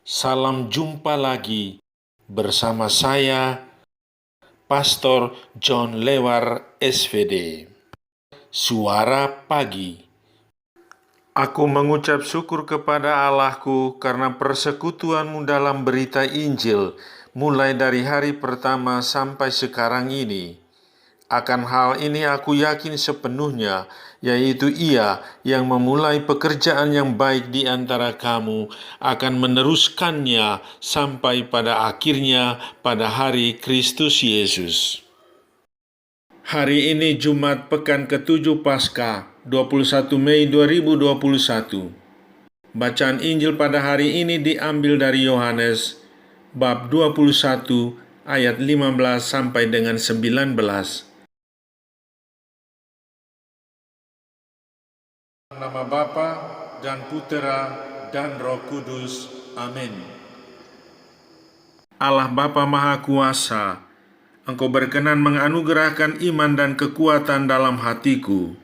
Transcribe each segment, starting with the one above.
Salam jumpa lagi bersama saya, Pastor John Lewar SVD. Suara Pagi. Aku mengucap syukur kepada Allahku karena persekutuanmu dalam berita Injil, mulai dari hari pertama sampai sekarang ini. Akan hal ini aku yakin sepenuhnya, yaitu Ia yang memulai pekerjaan yang baik di antara kamu akan meneruskannya sampai pada akhirnya pada hari Kristus Yesus. Hari ini Jumat pekan ke-7 Paskah, 21 Mei 2021. Bacaan Injil pada hari ini diambil dari Yohanes bab 21 ayat 15 sampai dengan 19. Nama Bapa dan Putera dan Roh Kudus. Amin. Allah Bapa Maha Kuasa, Engkau berkenan menganugerahkan iman dan kekuatan dalam hatiku.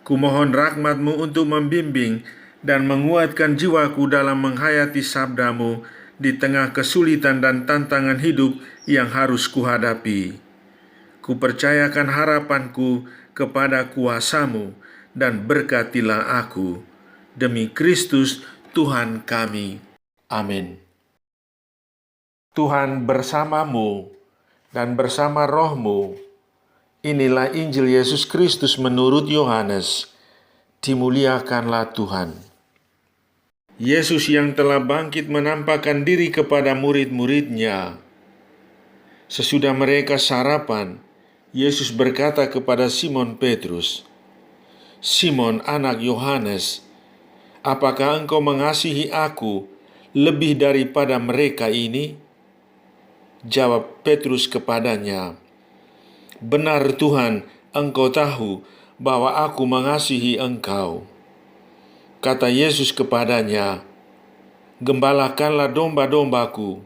Kumohon rahmat-Mu untuk membimbing dan menguatkan jiwaku dalam menghayati sabda-Mu di tengah kesulitan dan tantangan hidup yang harus kuhadapi. Kupercayakan harapanku kepada kuasa-Mu dan berkatilah aku. Demi Kristus Tuhan kami. Amin. Tuhan bersamamu dan bersama rohmu. Inilah Injil Yesus Kristus menurut Yohanes. Dimuliakanlah Tuhan. Yesus yang telah bangkit menampakkan diri kepada murid-muridnya. Sesudah mereka sarapan, Yesus berkata kepada Simon Petrus, "Simon anak Yohanes, apakah engkau mengasihi aku lebih daripada mereka ini?" Jawab Petrus kepadanya, "Benar Tuhan, engkau tahu bahwa aku mengasihi engkau." Kata Yesus kepadanya, "Gembalakanlah domba-dombaku."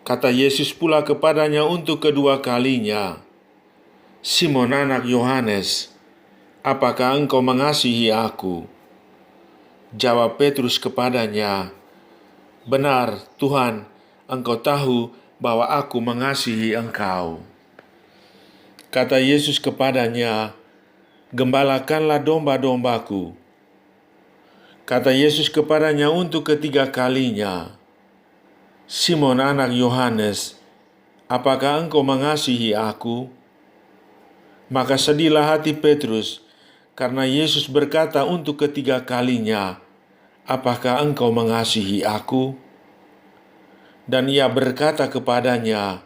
Kata Yesus pula kepadanya untuk kedua kalinya, "Simon anak Yohanes, apakah engkau mengasihi aku?" Jawab Petrus kepadanya, "Benar Tuhan, engkau tahu bahwa aku mengasihi engkau." Kata Yesus kepadanya, "Gembalakanlah domba-dombaku." Kata Yesus kepadanya untuk ketiga kalinya, "Simon anak Yohanes, apakah engkau mengasihi aku?" Maka sedihlah hati Petrus, karena Yesus berkata untuk ketiga kalinya, "Apakah engkau mengasihi aku?" Dan ia berkata kepadanya,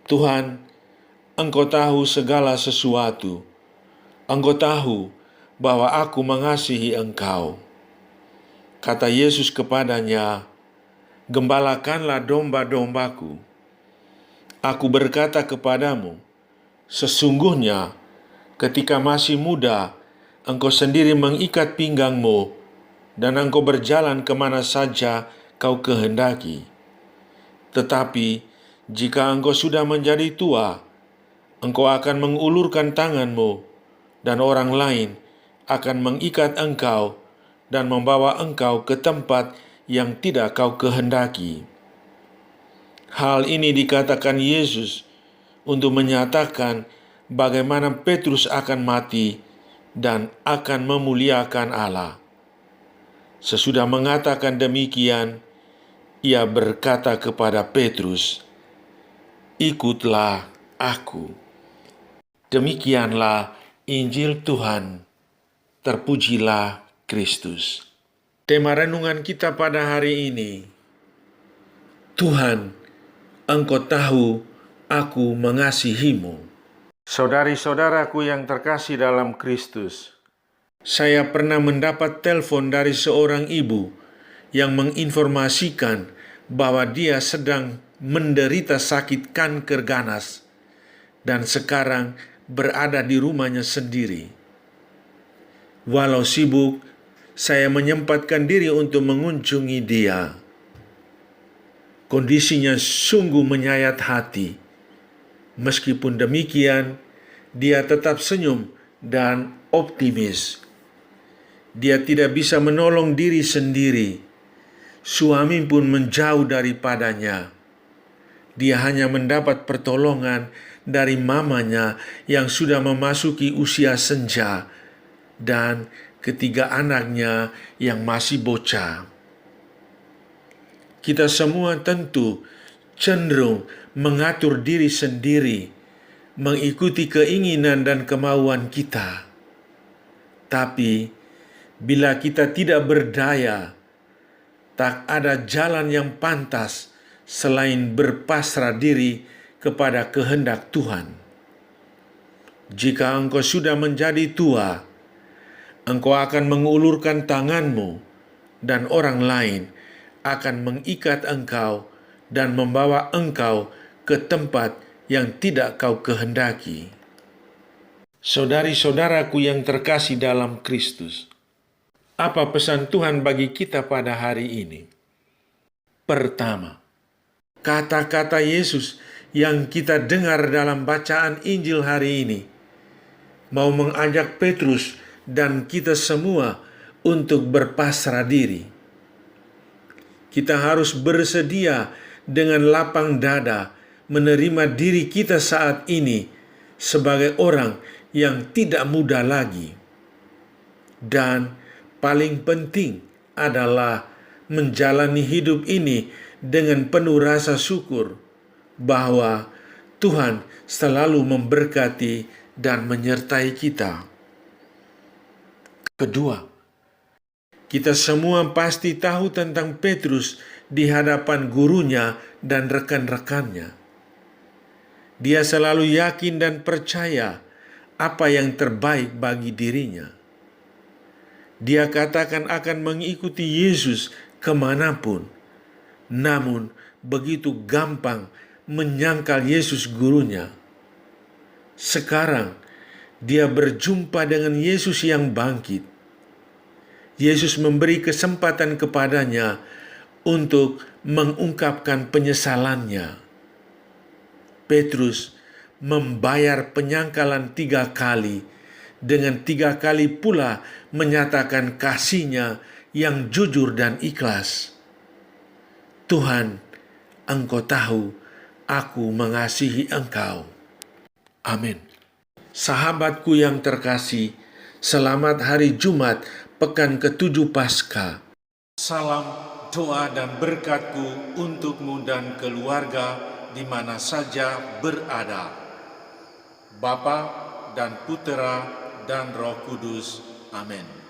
"Tuhan, engkau tahu segala sesuatu. Engkau tahu bahwa aku mengasihi engkau." Kata Yesus kepadanya, "Gembalakanlah domba-dombaku. Aku berkata kepadamu, sesungguhnya ketika masih muda, engkau sendiri mengikat pinggangmu, dan engkau berjalan kemana saja kau kehendaki. Tetapi jika engkau sudah menjadi tua, engkau akan mengulurkan tanganmu, dan orang lain akan mengikat engkau dan membawa engkau ke tempat yang tidak kau kehendaki." Hal ini dikatakan Yesus untuk menyatakan bagaimana Petrus akan mati dan akan memuliakan Allah. Sesudah mengatakan demikian, ia berkata kepada Petrus, "Ikutlah aku." Demikianlah Injil Tuhan. Terpujilah Kristus. Tema renungan kita pada hari ini, Tuhan, engkau tahu aku mengasihimu. Saudari-saudaraku yang terkasih dalam Kristus, saya pernah mendapat telepon dari seorang ibu yang menginformasikan bahwa dia sedang menderita sakit kanker ganas dan sekarang berada di rumahnya sendiri. Walau sibuk, saya menyempatkan diri untuk mengunjungi dia. Kondisinya sungguh menyayat hati. Meskipun demikian, dia tetap senyum dan optimis. Dia tidak bisa menolong diri sendiri. Suami pun menjauh daripadanya. Dia hanya mendapat pertolongan dari mamanya yang sudah memasuki usia senja dan ketiga anaknya yang masih bocah. Kita semua tentu cenderung mengatur diri sendiri, mengikuti keinginan dan kemauan kita. Tapi bila kita tidak berdaya, tak ada jalan yang pantas selain berpasrah diri kepada kehendak Tuhan. Jika engkau sudah menjadi tua, engkau akan mengulurkan tanganmu dan orang lain akan mengikat engkau dan membawa engkau ke tempat yang tidak kau kehendaki. Saudari-saudaraku yang terkasih dalam Kristus, apa pesan Tuhan bagi kita pada hari ini? Pertama, kata-kata Yesus yang kita dengar dalam bacaan Injil hari ini mau mengajak Petrus dan kita semua untuk berpasrah diri. Kita harus bersedia dengan lapang dada menerima diri kita saat ini sebagai orang yang tidak muda lagi. Dan paling penting adalah menjalani hidup ini dengan penuh rasa syukur bahwa Tuhan selalu memberkati dan menyertai kita. Kedua, kita semua pasti tahu tentang Petrus di hadapan gurunya dan rekan-rekannya. Dia selalu yakin dan percaya apa yang terbaik bagi dirinya. Dia katakan akan mengikuti Yesus kemanapun, namun begitu gampang menyangkal Yesus gurunya. Sekarang dia berjumpa dengan Yesus yang bangkit. Yesus memberi kesempatan kepadanya untuk mengungkapkan penyesalannya. Petrus membayar penyangkalan 3 kali, dengan 3 kali pula menyatakan kasihnya yang jujur dan ikhlas. Tuhan, Engkau tahu aku mengasihi Engkau. Amin. Sahabatku yang terkasih, selamat hari Jumat pekan ke-7 Paskah. Salam doa dan berkatku untukmu dan keluarga di mana saja berada. Bapa dan Putera dan Roh Kudus. Amin.